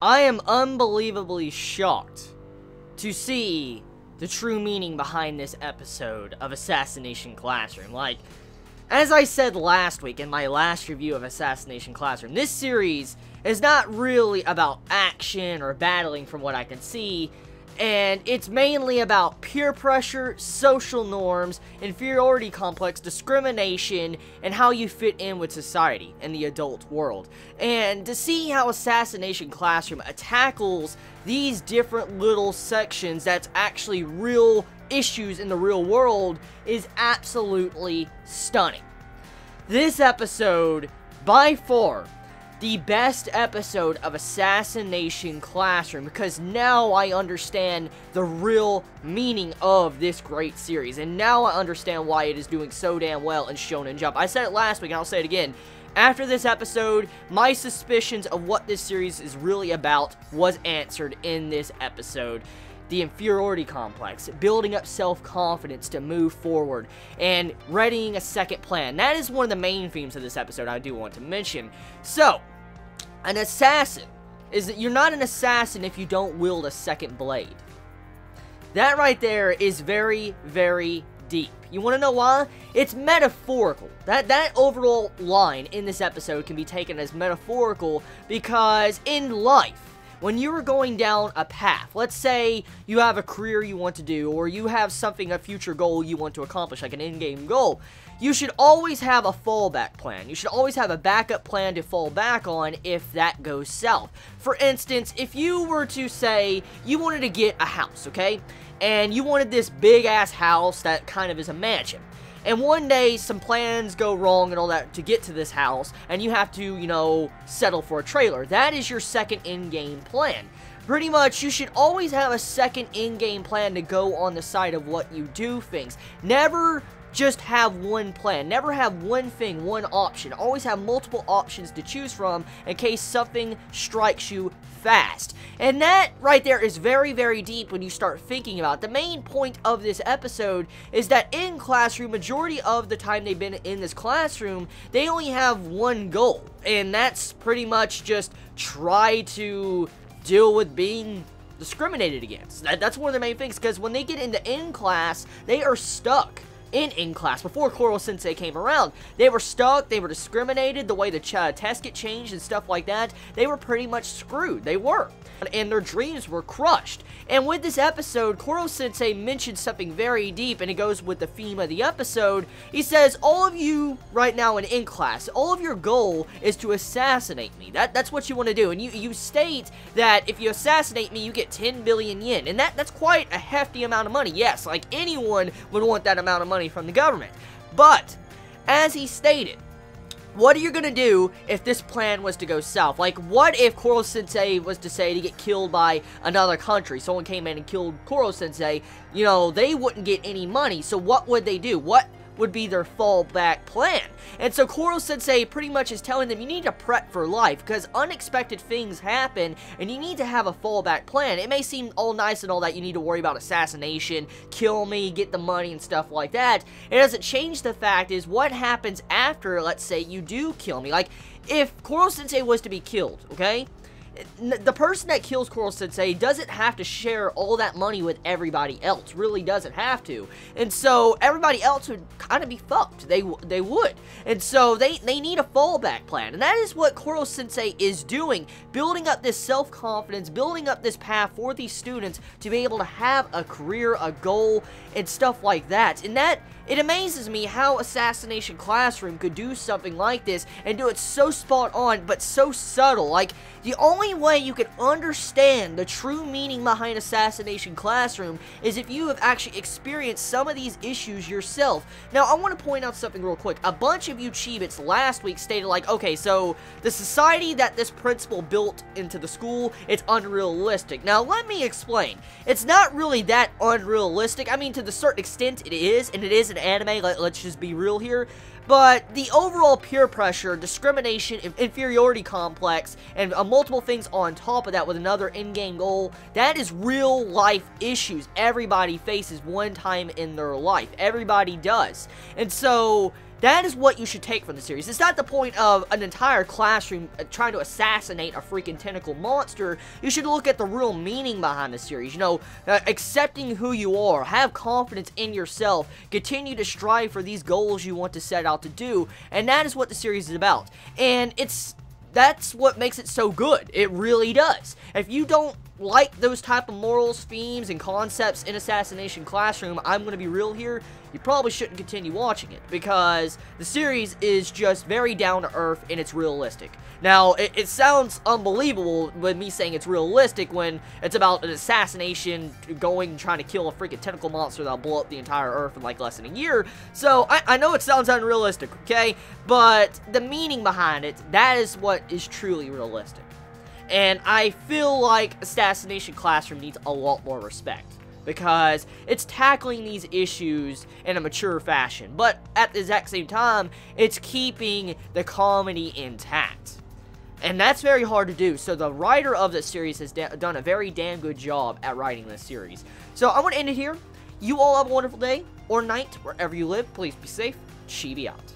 I am unbelievably shocked to see the true meaning behind this episode of Assassination Classroom. Like, as I said last week in my last review of Assassination Classroom, this series is not really about action or battling from what I can see, and it's mainly about peer pressure, social norms, inferiority complex, discrimination, and how you fit in with society and the adult world. And to see how Assassination Classroom tackles these different little sections that's actually real issues in the real world is absolutely stunning. This episode, by far, the best episode of Assassination Classroom, because now I understand the real meaning of this great series, and now I understand why it is doing so damn well in Shonen Jump. I said it last week, and I'll say it again. After this episode, my suspicions of what this series is really about was answered in this episode. The inferiority complex, building up self-confidence to move forward, and readying a second plan. That is one of the main themes of this episode I do want to mention. So, an assassin is that you're not an assassin if you don't wield a second blade. That right there is very, very deep. You want to know why? It's metaphorical. That overall line in this episode can be taken as metaphorical because in life, when you are going down a path, let's say you have a career you want to do, or you have something, a future goal you want to accomplish, like an in-game goal, you should always have a fallback plan. You should always have a backup plan to fall back on if that goes south. For instance, if you were to say you wanted to get a house, okay? And you wanted this big-ass house that kind of is a mansion. And one day, some plans go wrong and all that to get to this house, and you have to, you know, settle for a trailer. That is your second in-game plan. Pretty much, you should always have a second in-game plan to go on the side of what you do things. Never just have one plan. Never have one thing, one option. Always have multiple options to choose from in case something strikes you fast. And that right there is very, very deep when you start thinking about it. The main point of this episode is that in classroom, majority of the time they've been in this classroom, they only have one goal. And that's pretty much just try to deal with being discriminated against. That's one of the main things, because when they get into in-class, they are stuck. In class, before Koro Sensei came around, they were stuck, they were discriminated, the way the tests get changed and stuff like that, they were pretty much screwed, they were, and their dreams were crushed. And with this episode, Koro Sensei mentioned something very deep, and it goes with the theme of the episode. He says, all of you right now in class, all of your goal is to assassinate me. That's what you want to do, and you state that if you assassinate me, you get 10 billion yen, and that's quite a hefty amount of money. Yes, like anyone would want that amount of money from the government. But, as he stated, what are you gonna do if this plan was to go south? Like, what if Koro Sensei was to say to get killed by another country? Someone came in and killed Koro Sensei. You know, they wouldn't get any money, so what would they do? What would be their fallback plan? And so Koro Sensei pretty much is telling them you need to prep for life, because unexpected things happen, and you need to have a fallback plan. It may seem all nice and all that you need to worry about assassination, kill me, get the money and stuff like that. It doesn't change the fact is what happens after, let's say, you do kill me. Like, if Koro Sensei was to be killed, okay? The person that kills Koro Sensei doesn't have to share all that money with everybody else. Really doesn't have to. And so everybody else would kind of be fucked. They would. And so they need a fallback plan. And that is what Koro Sensei is doing. Building up this self-confidence, building up this path for these students to be able to have a career, a goal, and stuff like that. And it amazes me how Assassination Classroom could do something like this and do it so spot on, but so subtle. Like, the only way you can understand the true meaning behind Assassination Classroom is if you have actually experienced some of these issues yourself. Now, I want to point out something real quick. A bunch of you Chibits last week stated like, okay, so the society that this principal built into the school, it's unrealistic. Now, let me explain. It's not really that unrealistic. I mean, to the certain extent it is, and it is an anime, let's just be real here. But the overall peer pressure, discrimination, inferiority complex, and multiple things on top of that with another in-game goal, that is real life issues everybody faces one time in their life. Everybody does. And so That is what you should take from the series. It's not the point of an entire classroom trying to assassinate a freaking tentacle monster. You should look at the real meaning behind the series. You know, accepting who you are, have confidence in yourself, continue to strive for these goals you want to set out to do, and that is what the series is about. And that's what makes it so good. It really does. If you don't like those type of morals, themes, and concepts in Assassination Classroom, I'm going to be real here, you probably shouldn't continue watching it, because the series is just very down to earth and it's realistic. Now, it sounds unbelievable with me saying it's realistic when it's about an assassination going and trying to kill a freaking tentacle monster that'll blow up the entire earth in like less than a year. So, I know it sounds unrealistic, okay? But the meaning behind it, that is what is truly realistic. And I feel like Assassination Classroom needs a lot more respect, because it's tackling these issues in a mature fashion, but at the exact same time, it's keeping the comedy intact. And that's very hard to do, so the writer of this series has done a very damn good job at writing this series. So I'm going to end it here. You all have a wonderful day or night, wherever you live. Please be safe. Chibi out.